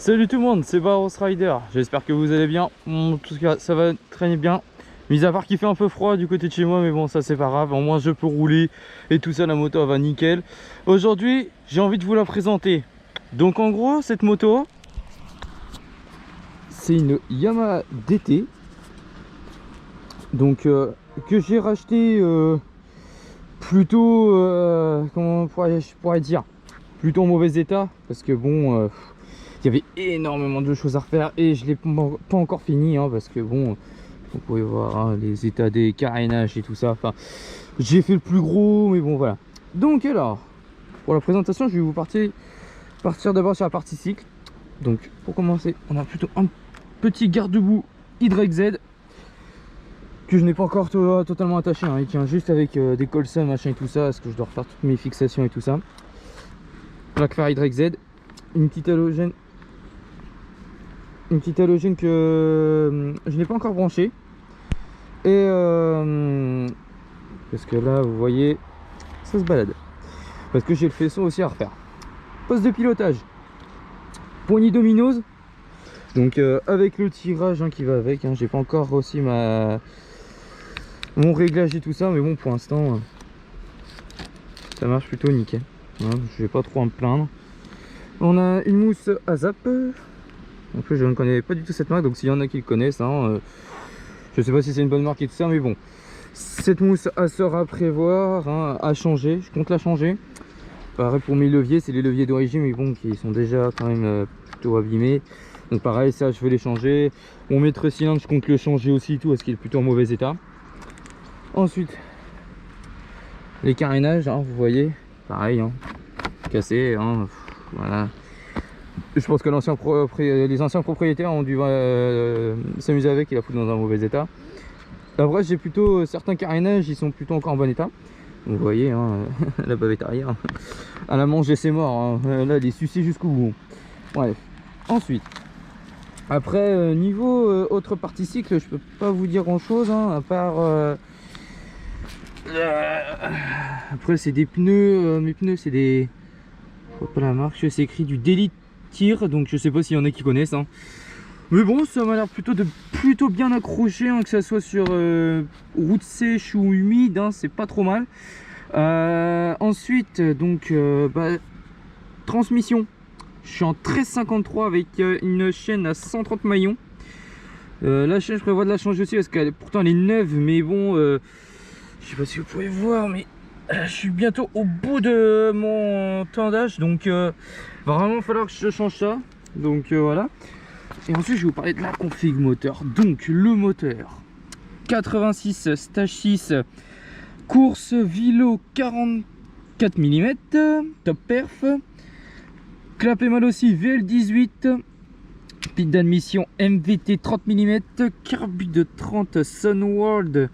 Salut tout le monde, c'est Baros Rider, j'espère que vous allez bien. En tout cas ça va très bien, mis à part qu'il fait un peu froid du côté de chez moi, mais bon ça c'est pas grave, au moins je peux rouler et tout ça, la moto elle va nickel. Aujourd'hui j'ai envie de vous la présenter. Donc en gros cette moto, c'est une Yamaha DT, donc que j'ai racheté plutôt, comment je pourrais dire, plutôt en mauvais état, parce que bon... il y avait énormément de choses à refaire et je l'ai pas encore fini hein, parce que bon, vous pouvez voir hein, les états des carénages et tout ça. Enfin, j'ai fait le plus gros, mais bon voilà. Donc alors, pour la présentation, je vais vous partir d'abord sur la partie cycle. Donc pour commencer, on a plutôt un petit garde-boue YZ que je n'ai pas encore totalement attaché. Hein. Il tient juste avec des colsons, machin et tout ça, parce que je dois refaire toutes mes fixations et tout ça. Plaque phare YZ, une petite halogène. Une petite halogène que je n'ai pas encore branché. Et parce que là vous voyez ça se balade. Parce que j'ai le faisceau aussi à refaire. Poste de pilotage. Poignée domineuse. Donc avec le tirage hein, qui va avec. Hein, j'ai pas encore aussi mon réglage et tout ça. Mais bon pour l'instant ça marche plutôt nickel. Hein, je vais pas trop en me plaindre. On a une mousse ASAP. En plus je ne connais pas du tout cette marque, donc s'il y en a qui le connaissent hein, je sais pas si c'est une bonne marque et tout ça, mais bon, cette mousse sera à prévoir hein, à changer. Je compte la changer. Pareil pour mes leviers, c'est les leviers d'origine mais bon qui sont déjà quand même plutôt abîmés, donc pareil ça je vais les changer. Mon maître cylindre je compte le changer aussi tout parce qu'il est plutôt en mauvais état. Ensuite les carénages hein, vous voyez pareil hein, cassés hein, voilà. Je pense que les anciens propriétaires ont dû s'amuser avec et la foutre dans un mauvais état. Après j'ai plutôt certains carénages, ils sont plutôt encore en bon état. Vous voyez hein, la bavette arrière. À la manger c'est mort, hein. Là elle est sucée jusqu'au bout. Bref. Ensuite, après niveau autre partie cycle, je peux pas vous dire grand chose hein, à part... après c'est des pneus, mes pneus c'est des... Je vois pas la marque, c'est écrit du Delite Tir, donc je sais pas s'il y en a qui connaissent hein. Mais bon ça m'a l'air plutôt bien accroché hein, que ça soit sur route sèche ou humide hein, c'est pas trop mal. Ensuite donc transmission, je suis en 1353 avec une chaîne à 130 maillons. La chaîne je prévois de la changer aussi parce qu'elle pourtant elle est neuve, mais bon je sais pas si vous pouvez voir, mais je suis bientôt au bout de mon temps d'âge, donc va vraiment falloir que je change ça. Donc voilà. Et ensuite je vais vous parler de la config moteur. Donc le moteur 86 stage 6 course Vilo 44 mm top perf, clapet mal aussi VL18, pile d'admission MVT 30 mm, carbu de 30 Sunworld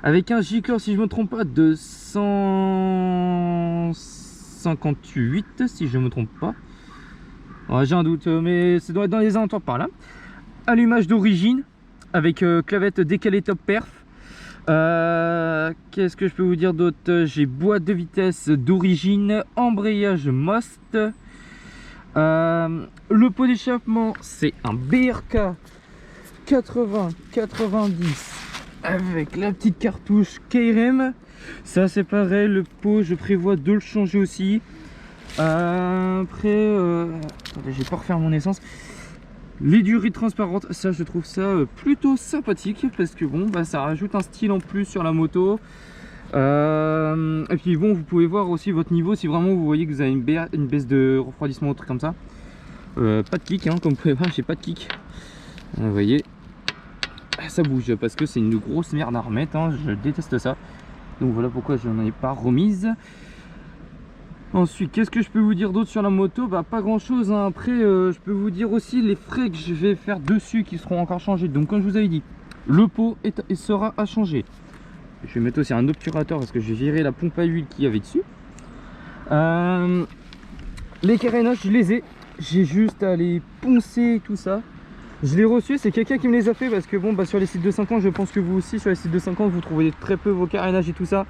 avec un gicleur si je me trompe pas de 158 si je me trompe pas. Ouais, j'ai un doute mais ça doit être dans les alentours par là. Allumage d'origine avec clavette décalée top perf. Qu'est-ce que je peux vous dire d'autre? J'ai boîte de vitesse d'origine, embrayage Most. Le pot d'échappement c'est un BRK 80-90 avec la petite cartouche KRM. Ça c'est pareil, le pot je prévois de le changer aussi. Après attendez, j'ai pas refaire mon essence. Les durées transparentes, ça je trouve ça plutôt sympathique parce que bon ça rajoute un style en plus sur la moto. Et puis bon, vous pouvez voir aussi votre niveau si vraiment vous voyez que vous avez une baisse de refroidissement ou un truc comme ça. Pas de kick hein, comme vous pouvez voir, j'ai pas de kick. Vous voyez, ça bouge parce que c'est une grosse merde à remettre hein, je déteste ça. Donc voilà pourquoi je n'en ai pas remise. Ensuite, qu'est-ce que je peux vous dire d'autre sur la moto? Bah pas grand chose hein. Après je peux vous dire aussi les frais que je vais faire dessus qui seront encore changés. Donc comme je vous avais dit, le pot sera à changer. Je vais mettre aussi un obturateur parce que je vais virer la pompe à huile qu'il y avait dessus. Les carénages je les ai, j'ai juste à les poncer et tout ça. Je l'ai reçu, c'est quelqu'un qui me les a fait parce que bon sur les sites de 50, je pense que vous aussi sur les sites de 50 vous trouvez très peu vos carénages et tout ça.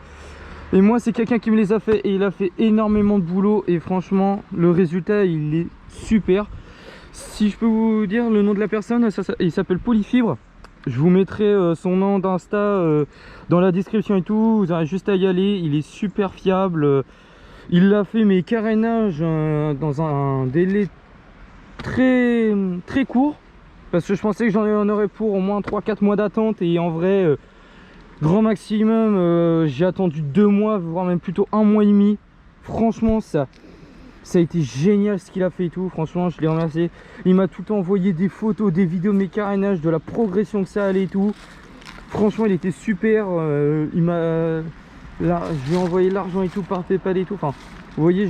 Et moi c'est quelqu'un qui me les a fait et il a fait énormément de boulot et franchement le résultat il est super. Si je peux vous dire le nom de la personne, il s'appelle Polyfibre. Je vous mettrai son nom d'Insta dans la description et tout. Vous aurez juste à y aller. Il est super fiable. Il a fait mes carénages dans un délai très court. Parce que je pensais que j'en aurais pour au moins 3-4 mois d'attente. Et en vrai, grand maximum, j'ai attendu 2 mois, voire même plutôt 1 mois et demi. Franchement, ça a été génial ce qu'il a fait et tout. Franchement, je l'ai remercié. Il m'a tout envoyé, des photos, des vidéos de mes carénages, de la progression que ça allait et tout. Franchement, il était super. Je lui ai envoyé l'argent et tout par PayPal et tout. Enfin, vous voyez,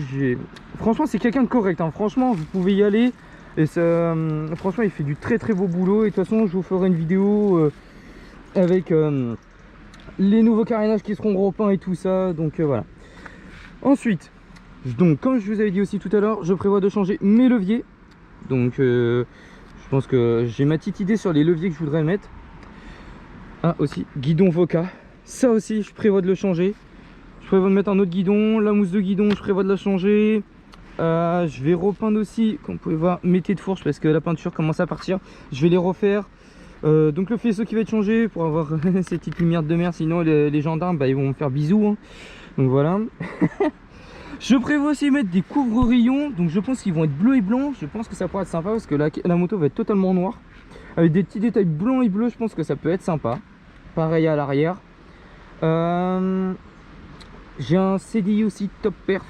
franchement, c'est quelqu'un de correct, hein. Franchement, vous pouvez y aller. Et ça, franchement, il fait du très beau boulot. Et de toute façon, je vous ferai une vidéo avec les nouveaux carénages qui seront repeints et tout ça. Donc voilà. Ensuite, donc comme je vous avais dit aussi tout à l'heure, je prévois de changer mes leviers. Donc je pense que j'ai ma petite idée sur les leviers que je voudrais mettre. Ah aussi, guidon Voca. Ça aussi, je prévois de le changer. Je prévois de mettre un autre guidon. La mousse de guidon, je prévois de la changer. Je vais repeindre aussi, comme vous pouvez voir, mes têtes de fourche parce que la peinture commence à partir. Je vais les refaire. Donc le faisceau qui va être changé pour avoir ces petites lumières de mer. Sinon les gendarmes, bah, ils vont me faire bisous, hein. Donc voilà. Je prévois aussi mettre des couvre-rayons. Donc je pense qu'ils vont être bleus et blancs. Je pense que ça pourrait être sympa parce que la moto va être totalement noire. Avec des petits détails blancs et bleus, je pense que ça peut être sympa. Pareil à l'arrière. J'ai un CDI aussi top perf.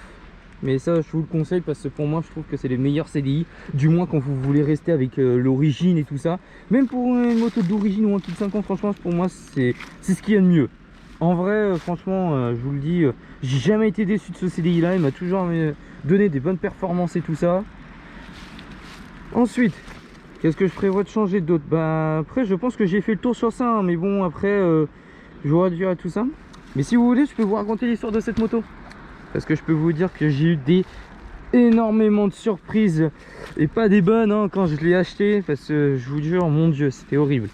Mais ça, je vous le conseille parce que pour moi, je trouve que c'est les meilleurs CDI. Du moins quand vous voulez rester avec l'origine et tout ça. Même pour une moto d'origine ou un kit 50, franchement, pour moi, c'est ce qu'il y a de mieux. En vrai, franchement, je vous le dis, j'ai jamais été déçu de ce CDI là. Il m'a toujours donné des bonnes performances et tout ça. Ensuite, qu'est-ce que je prévois de changer d'autre? Bah après, je pense que j'ai fait le tour sur ça, hein, mais bon, après, j'aurais dû à tout ça. Mais si vous voulez, je peux vous raconter l'histoire de cette moto. Parce que je peux vous dire que j'ai eu énormément de surprises. Et pas des bonnes, hein, quand je l'ai acheté. Parce que je vous jure, mon Dieu, c'était horrible.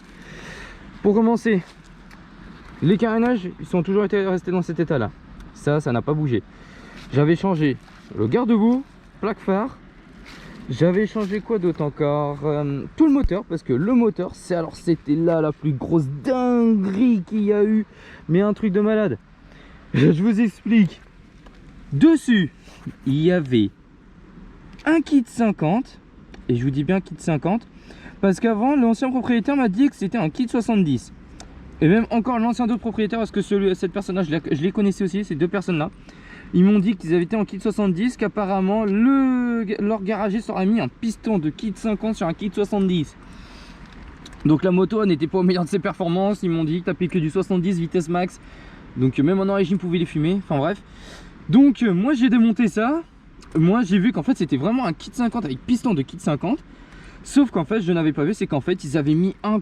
Pour commencer, les carénages, ils sont toujours restés dans cet état là. Ça n'a pas bougé. J'avais changé le garde-boue, plaque phare. J'avais changé quoi d'autre encore, tout le moteur, parce que le moteur, c'était là la plus grosse dinguerie qu'il y a eu. Mais un truc de malade. Je vous explique. Dessus, il y avait un kit 50. Et je vous dis bien kit 50. Parce qu'avant, l'ancien propriétaire m'a dit que c'était un kit 70. Et même encore l'ancien d'autres propriétaires, parce que cette personne-là, je les connaissais aussi, ces deux personnes-là. Ils m'ont dit qu'ils avaient été en kit 70, qu'apparemment leur garagiste leur a mis un piston de kit 50 sur un kit 70. Donc la moto n'était pas au meilleur de ses performances. Ils m'ont dit que t'as que du 70 vitesse max. Donc même en origine, pouvait les fumer. Enfin bref. Donc moi j'ai démonté ça. Moi j'ai vu qu'en fait c'était vraiment un kit 50 avec piston de kit 50. Sauf qu'en fait je n'avais pas vu, c'est qu'en fait ils avaient mis un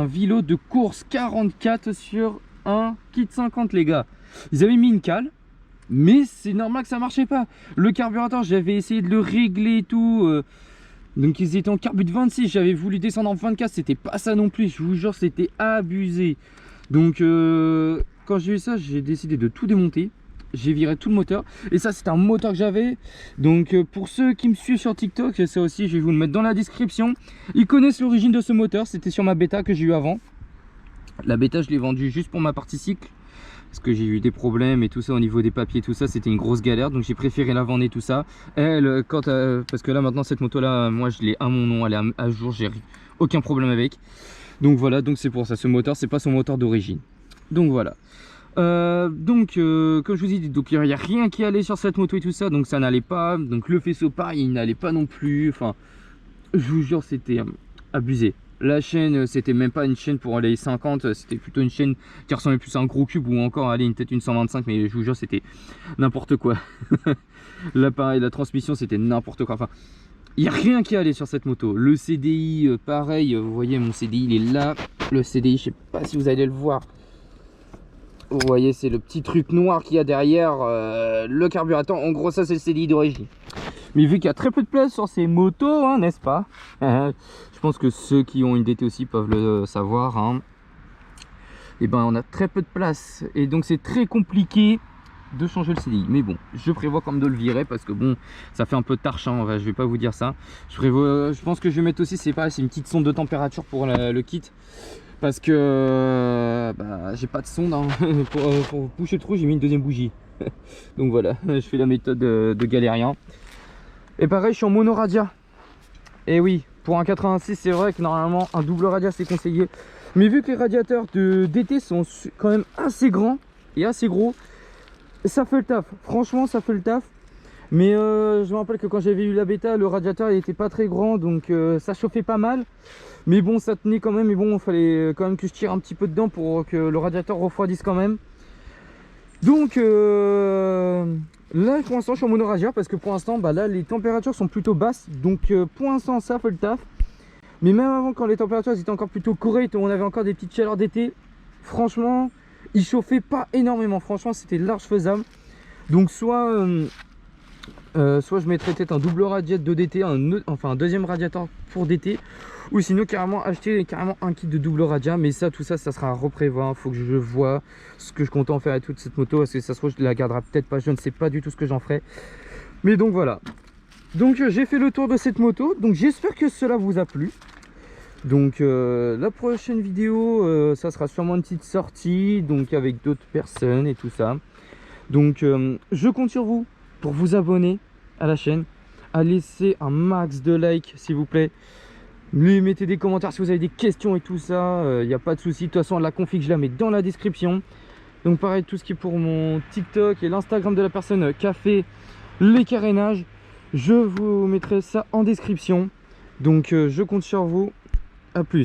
vélo de course 44 sur un kit 50 les gars. Ils avaient mis une cale. Mais c'est normal que ça marchait pas. Le carburateur, j'avais essayé de le régler et tout. Donc ils étaient en carbu de 26. J'avais voulu descendre en 24. C'était pas ça non plus. Je vous jure, c'était abusé. Donc quand j'ai eu ça, j'ai décidé de tout démonter. J'ai viré tout le moteur. Et ça, c'était un moteur que j'avais. Donc pour ceux qui me suivent sur TikTok, ça aussi, je vais vous le mettre dans la description. Ils connaissent l'origine de ce moteur. C'était sur ma bêta que j'ai eu avant. La bêta, je l'ai vendue juste pour ma partie cycle. Parce que j'ai eu des problèmes et tout ça au niveau des papiers, tout ça, c'était une grosse galère. Donc j'ai préféré la vendre et tout ça. Elle, parce que là maintenant cette moto là, moi je l'ai à mon nom, elle est à jour, j'ai aucun problème avec. Donc voilà, donc c'est pour ça, ce moteur, c'est pas son moteur d'origine. Donc voilà. Comme je vous ai dit, donc il n'y a rien qui allait sur cette moto et tout ça, donc ça n'allait pas. Donc le faisceau pareil, il n'allait pas non plus. Enfin, je vous jure, c'était abusé. La chaîne, c'était même pas une chaîne pour les 50, c'était plutôt une chaîne qui ressemblait plus à un gros cube ou encore allez, peut-être une 125, mais je vous jure, c'était n'importe quoi. L'appareil, la transmission, c'était n'importe quoi. Enfin, il n'y a rien qui allait sur cette moto. Le CDI, pareil, vous voyez, mon CDI, il est là. Le CDI, je sais pas si vous allez le voir. Vous voyez, c'est le petit truc noir qu'il y a derrière le carburateur. En gros, ça, c'est le CDI d'origine. Mais vu qu'il y a très peu de place sur ces motos, hein, n'est-ce pas? Je pense que ceux qui ont une DT aussi peuvent le savoir. Hein. Et ben, on a très peu de place. Et donc, c'est très compliqué de changer le CDI. Mais bon, je prévois quand même de le virer parce que bon, ça fait un peu tarche, hein, je vais pas vous dire ça. Je pense que je vais mettre aussi, c'est pareil, c'est une petite sonde de température pour le kit. Parce que bah, j'ai pas de sonde, hein. Pour boucher le trou, j'ai mis une deuxième bougie. Donc voilà, je fais la méthode de galérien. Et pareil, je suis en mono radia. Et oui, pour un 86, c'est vrai que normalement un double radia c'est conseillé. Mais vu que les radiateurs d'été sont quand même assez grands et assez gros, ça fait le taf. Franchement, ça fait le taf. Mais je me rappelle que quand j'avais eu la bêta, le radiateur il était pas très grand, donc ça chauffait pas mal. Mais bon, ça tenait quand même. Mais bon, il fallait quand même que je tire un petit peu dedans pour que le radiateur refroidisse quand même. Donc là, pour l'instant, je suis en mono radia parce que pour l'instant, bah, là, les températures sont plutôt basses. Donc pour l'instant, ça fait le taf. Mais même avant, quand les températures étaient encore plutôt correctes, on avait encore des petites chaleurs d'été. Franchement, il chauffait pas énormément. Franchement, c'était large faisable. Donc soit je mettrais peut-être un double radiateur de d'été, enfin un deuxième radiateur pour d'été, ou sinon carrément acheter un kit de double radia. Mais ça, tout ça, ça sera à reprévoir. Il faut que je vois ce que je compte en faire avec toute cette moto, parce que ça se trouve je la garderai peut-être pas, je ne sais pas du tout ce que j'en ferai. Mais donc voilà. Donc j'ai fait le tour de cette moto, donc j'espère que cela vous a plu. Donc la prochaine vidéo, ça sera sûrement une petite sortie, donc avec d'autres personnes et tout ça. Donc je compte sur vous pour vous abonner à la chaîne, à laisser un max de likes s'il vous plaît. Mettez des commentaires si vous avez des questions et tout ça, il n'y a pas de souci. De toute façon la config je la mets dans la description. Donc pareil, tout ce qui est pour mon TikTok et l'Instagram de la personne qui a fait les carénages, je vous mettrai ça en description. Donc je compte sur vous, à plus.